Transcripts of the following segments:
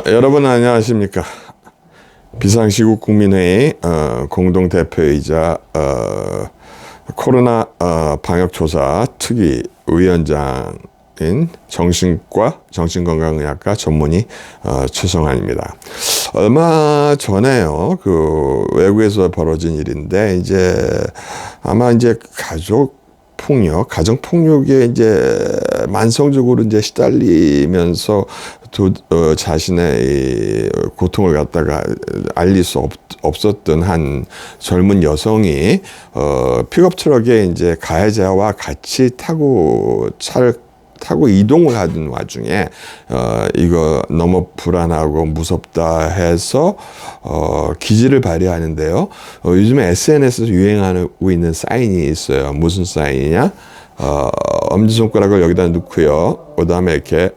여러분 안녕하십니까? 비상시국 국민회의 공동대표이자 코로나 방역조사 특위 위원장인 정신건강의학과 전문의 최성환입니다. 얼마 전에요, 그 외국에서 벌어진 일인데 아마 가정 폭력에 만성적으로 시달리면서 자신의 이 고통을 갖다가 알릴 수 없었던 한 젊은 여성이 픽업 트럭에 가해자와 같이 차를 타고 이동을 하던 와중에 이거 너무 불안하고 무섭다 해서 기지를 발휘하는데요. 요즘에 SNS에서 유행하고 있는 사인이 있어요. 무슨 사인이냐? 엄지손가락을 여기다 넣고요. 그 다음에 이렇게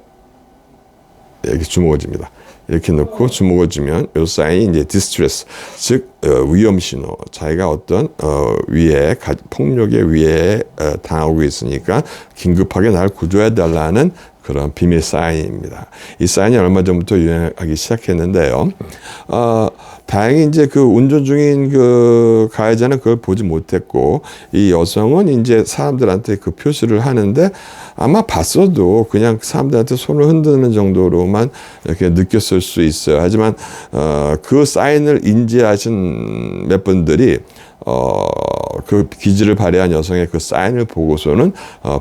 주먹어줍니다. 이렇게 넣고 주먹어주면 이 사인이 디스트레스, 즉 위험 신호. 자기가 어떤 폭력의 위해에 당하고 있으니까 긴급하게 날 구조해 달라는 그런 비밀 사인입니다. 이 사인이 얼마 전부터 유행하기 시작했는데요. 다행히 그 운전 중인 그 가해자는 그걸 보지 못했고, 이 여성은 사람들한테 그 표시를 하는데 아마 봤어도 그냥 사람들한테 손을 흔드는 정도로만 이렇게 느꼈을 수 있어요. 하지만 그 사인을 인지하신 몇 분들이 그 기지를 발휘한 여성의 그 사인을 보고서는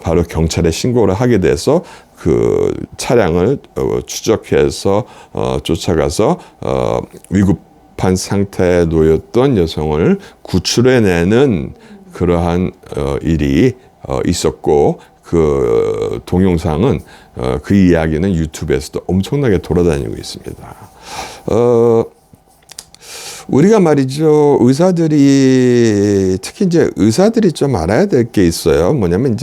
바로 경찰에 신고를 하게 돼서 그 차량을 추적해서 쫓아가서 위급한 상태에 놓였던 여성을 구출해내는 그러한 일이 있었고, 그 동영상은 그 이야기는 유튜브에서도 엄청나게 돌아다니고 있습니다. 우리가 말이죠, 특히 의사들이 좀 알아야 될 게 있어요. 뭐냐면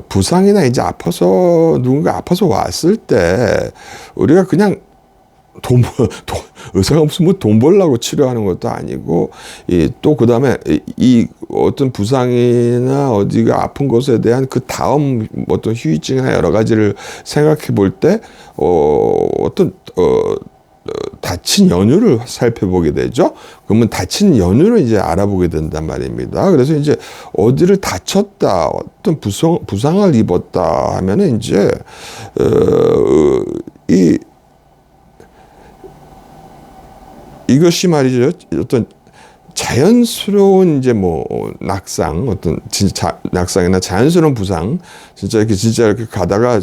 부상이나 누군가 아파서 왔을 때 우리가 그냥 의사가 무슨 돈 벌려고 치료하는 것도 아니고, 또 그 다음에 이 어떤 부상이나 어디가 아픈 것에 대한 그 다음 어떤 후유증이나 여러 가지를 생각해 볼 때, 다친 연유를 살펴보게 되죠. 그러면 다친 연유를 알아보게 된단 말입니다. 그래서 어디를 다쳤다, 어떤 부상을 입었다 하면은 이것이 말이죠, 어떤 자연스러운 낙상, 낙상이나 자연스러운 부상, 이렇게 가다가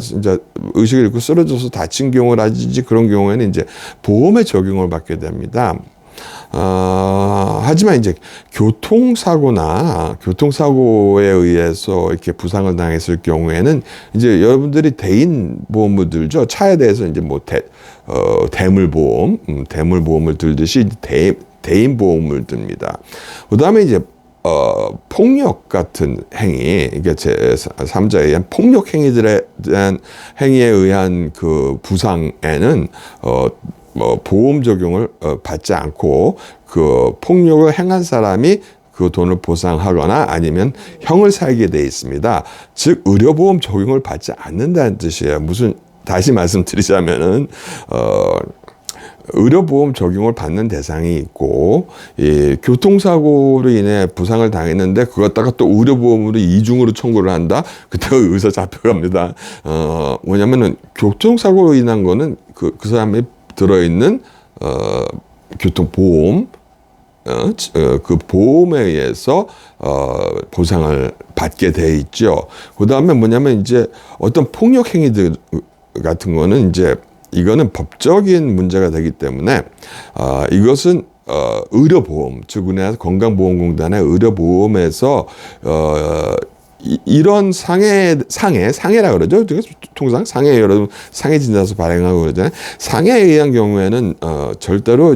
의식을 잃고 쓰러져서 다친 경우라든지 그런 경우에는 보험의 적용을 받게 됩니다. 하지만 교통사고에 의해서 이렇게 부상을 당했을 경우에는 여러분들이 대인 보험을 들죠. 차에 대해서 대물보험을 들듯이 대인 보험을 듭니다. 그 다음에 폭력 같은 행위, 제3자에 의한 폭력 행위들에 대한 행위에 의한 그 부상에는 보험 적용을 받지 않고, 그 폭력을 행한 사람이 그 돈을 보상하거나 아니면 형을 살게 돼 있습니다. 즉 의료보험 적용을 받지 않는다는 뜻이에요. 다시 말씀드리자면은 의료보험 적용을 받는 대상이 있고, 교통사고로 인해 부상을 당했는데 그거 갖다가 또 의료보험으로 이중으로 청구를 한다? 그때 의사 잡혀갑니다. 뭐냐면은 교통사고로 인한 거는 그 사람이 들어있는 교통보험, 그 보험에 의해서 보상을 받게 돼 있죠. 그 다음에 뭐냐면 어떤 폭력 행위들 같은 거는 이거는 법적인 문제가 되기 때문에 이것은 의료보험, 즉 우리나라 건강보험공단의 의료보험에서 이런 상해라 그러죠. 통상 여러분 상해 진단서 발행하고 그러잖아요. 상해에 의한 경우에는 절대로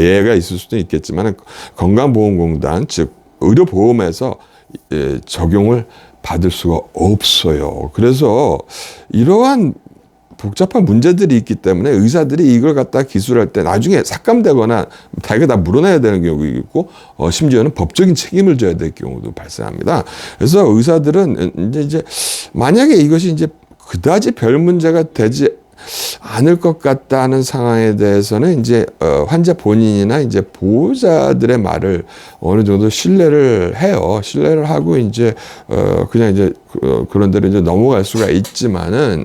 예외가 있을 수도 있겠지만 건강보험공단, 즉 의료보험에서 적용을 받을 수가 없어요. 그래서 이러한 복잡한 문제들이 있기 때문에 의사들이 이걸 갖다 기술할 때 나중에 삭감되거나 자기가 다 물어내야 되는 경우도 있고, 심지어는 법적인 책임을 져야 될 경우도 발생합니다. 그래서 의사들은 만약에 이것이 그다지 별 문제가 되지 않을 것 같다는 상황에 대해서는 이제 환자 본인이나 이제 보호자들의 말을 어느 정도 신뢰를 해요. 신뢰를 하고 이제 그냥 이제 그런 대로 이제 넘어갈 수가 있지만은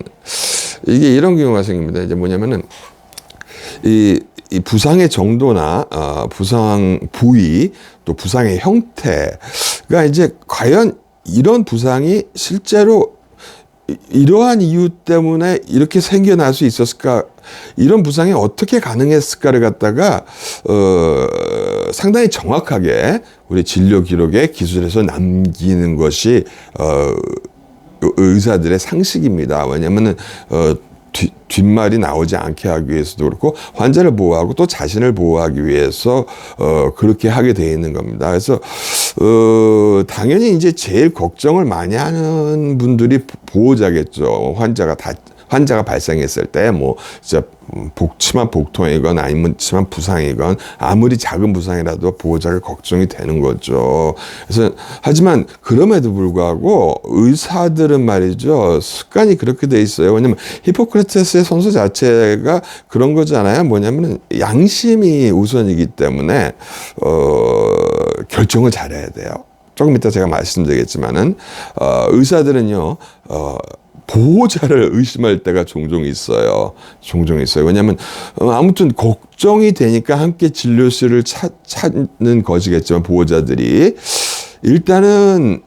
이게 이런 경우가 생깁니다. 이제 뭐냐면은 이 부상의 정도나 부상 부위 또 부상의 형태가 이제 과연 이런 부상이 실제로 이러한 이유 때문에 이렇게 생겨날 수 있었을까? 이런 부상이 어떻게 가능했을까를 갖다가 상당히 정확하게 우리 진료 기록에 기술에서 남기는 것이 의사들의 상식입니다. 왜냐하면은 뒷말이 나오지 않게 하기 위해서도 그렇고 환자를 보호하고 또 자신을 보호하기 위해서 그렇게 하게 되어 있는 겁니다. 그래서 당연히 이제 제일 걱정을 많이 하는 분들이 보호자겠죠. 환자가 발생했을 때 뭐 진짜 심한 복통이건 아니면 심한 부상이건 아무리 작은 부상이라도 보호자가 걱정이 되는 거죠. 그래서 하지만 그럼에도 불구하고 의사들은 말이죠, 습관이 그렇게 돼 있어요. 왜냐면 히포크라테스의 선서 자체가 그런 거잖아요. 뭐냐면은 양심이 우선이기 때문에 결정을 잘해야 돼요. 조금 이따 제가 말씀드리겠지만은 의사들은요 보호자를 의심할 때가 종종 있어요. 왜냐하면 아무튼 걱정이 되니까 함께 진료실을 찾는 것이겠지만 보호자들이 일단은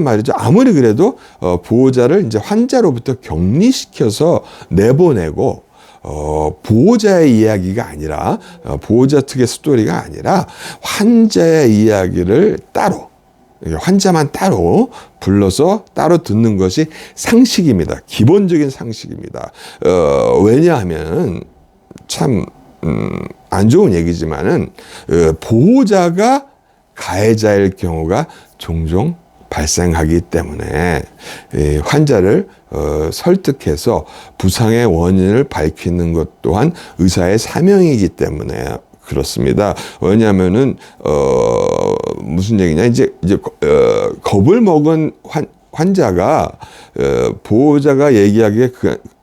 말이죠. 아무리 그래도 보호자를 이제 환자로부터 격리시켜서 내보내고 보호자의 이야기가 아니라 보호자 측의 스토리가 아니라 환자의 이야기를 따로 환자만 따로 불러서 따로 듣는 것이 상식입니다. 기본적인 상식입니다. 왜냐하면 참 안 좋은 얘기지만은 보호자가 가해자일 경우가 종종 발생하기 때문에 환자를 설득해서 부상의 원인을 밝히는 것 또한 의사의 사명이기 때문에 그렇습니다. 왜냐하면은 무슨 얘기냐 이제 겁을 먹은 환자가 보호자가 얘기하기에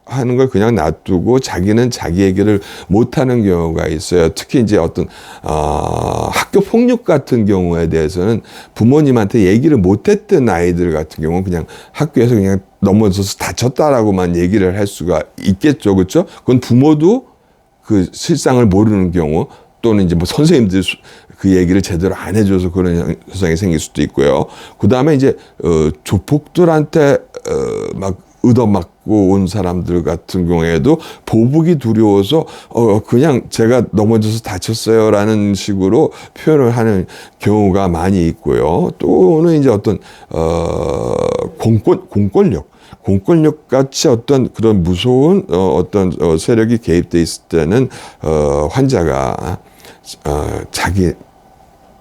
하는 걸 그냥 놔두고 자기는 자기 얘기를 못하는 경우가 있어요. 특히 이제 어떤 학교 폭력 같은 경우에 대해서는 부모님한테 얘기를 못했던 아이들 같은 경우는 그냥 학교에서 그냥 넘어져서 다쳤다라고만 얘기를 할 수가 있겠죠, 그렇죠? 그건 부모도 그 실상을 모르는 경우. 또는 이제 뭐 선생님들 그 얘기를 제대로 안 해줘서 그런 현상이 생길 수도 있고요. 그 다음에 이제 조폭들한테 막 얻어맞고 온 사람들 같은 경우에도 보복이 두려워서 그냥 제가 넘어져서 다쳤어요라는 식으로 표현을 하는 경우가 많이 있고요. 또는 이제 어떤 공권력 같이 어떤 그런 무서운 어떤 세력이 개입돼 있을 때는 환자가 자기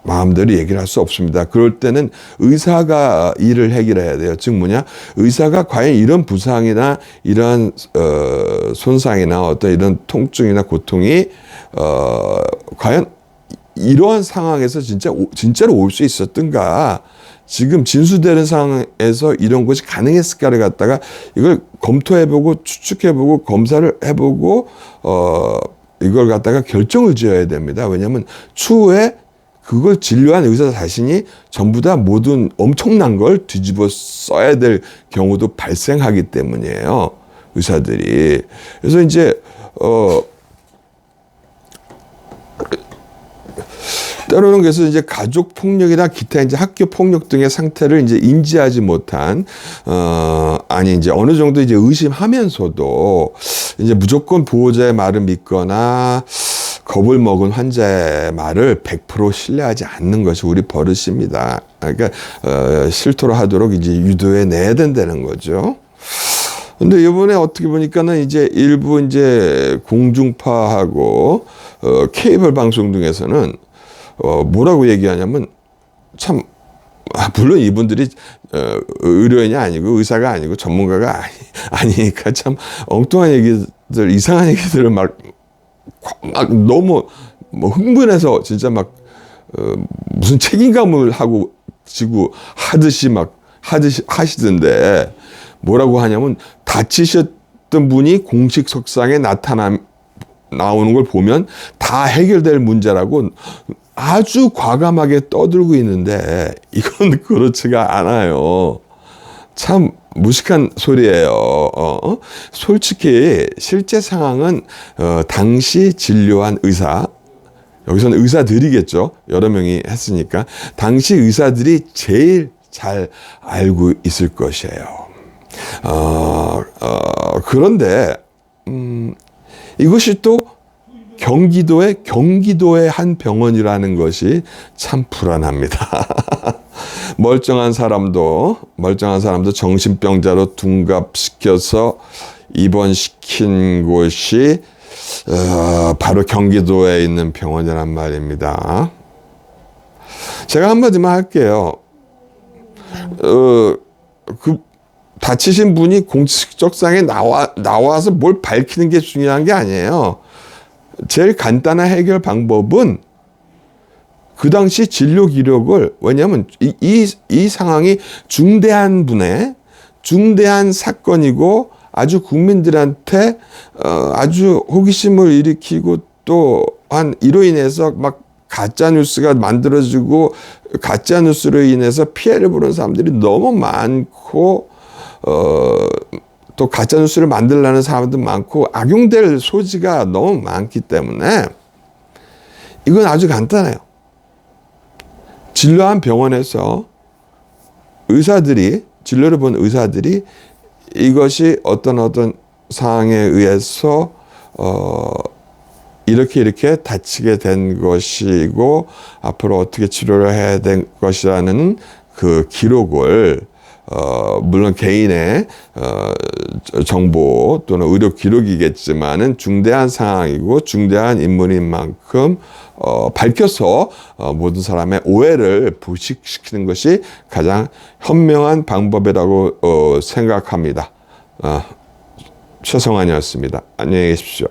마음대로 얘기를 할 수 없습니다. 그럴 때는 의사가 일을 해결해야 돼요. 즉 뭐냐, 의사가 과연 이런 부상이나 이런 손상이나 어떤 이런 통증이나 고통이 과연 이러한 상황에서 진짜로 올 수 있었던가, 지금 진술되는 상황에서 이런 것이 가능했을까를 갖다가 이걸 검토해보고 추측해보고 검사를 해보고 이걸 갖다가 결정을 지어야 됩니다. 왜냐하면 추후에 그걸 진료한 의사 자신이 전부 다 모든 엄청난 걸 뒤집어 써야 될 경우도 발생하기 때문이에요. 의사들이. 그래서 이제 때로는 그래서 이제 가족 폭력이나 기타 이제 학교 폭력 등의 상태를 이제 인지하지 못한 아니 이제 어느 정도 이제 의심하면서도 이제 무조건 보호자의 말을 믿거나 겁을 먹은 환자의 말을 100% 신뢰하지 않는 것이 우리 버릇입니다. 그러니까 실토를 하도록 이제 유도해 내야 된다는 거죠. 근데 이번에 어떻게 보니까는 이제 일부 이제 공중파하고 케이블 방송 등에서는 뭐라고 얘기하냐면 참 물론 이분들이 의료인이 아니고 의사가 아니고 전문가가 아니니까 참 엉뚱한 얘기들, 이상한 얘기들을 막 너무 뭐 흥분해서 진짜 막 무슨 책임감을 하고 지고 하시던데 뭐라고 하냐면 다치셨던 분이 공식 석상에 나오는 걸 보면 다 해결될 문제라고 아주 과감하게 떠들고 있는데 이건 그렇지가 않아요. 참 무식한 소리예요. 솔직히 실제 상황은 당시 진료한 의사, 여기서는 의사들이겠죠. 여러 명이 했으니까 당시 의사들이 제일 잘 알고 있을 것이에요. 그런데 이것이 또 경기도의 한 병원이라는 것이 참 불안합니다. 멀쩡한 사람도 정신병자로 둔갑시켜서 입원시킨 곳이 바로 경기도에 있는 병원이란 말입니다. 제가 한마디만 할게요. 그 다치신 분이 공식적상에 나와서 뭘 밝히는 게 중요한 게 아니에요. 제일 간단한 해결 방법은 그 당시 진료 기록을, 왜냐하면 이 상황이 중대한 사건이고 아주 국민들한테 아주 호기심을 일으키고 또한 이로 인해서 막 가짜 뉴스가 만들어지고 가짜 뉴스로 인해서 피해를 보는 사람들이 너무 많고 또 가짜 뉴스를 만들려는 사람도 많고 악용될 소지가 너무 많기 때문에 이건 아주 간단해요. 진료한 병원에서 진료를 본 의사들이 이것이 어떤 상황에 의해서 이렇게 다치게 된 것이고 앞으로 어떻게 치료를 해야 될 것이라는 그 기록을 물론 개인의 정보 또는 의료 기록이겠지만은 중대한 상황이고 중대한 인물인 만큼 밝혀서 모든 사람의 오해를 불식시키는 것이 가장 현명한 방법이라고 생각합니다. 최성환이었습니다. 안녕히 계십시오.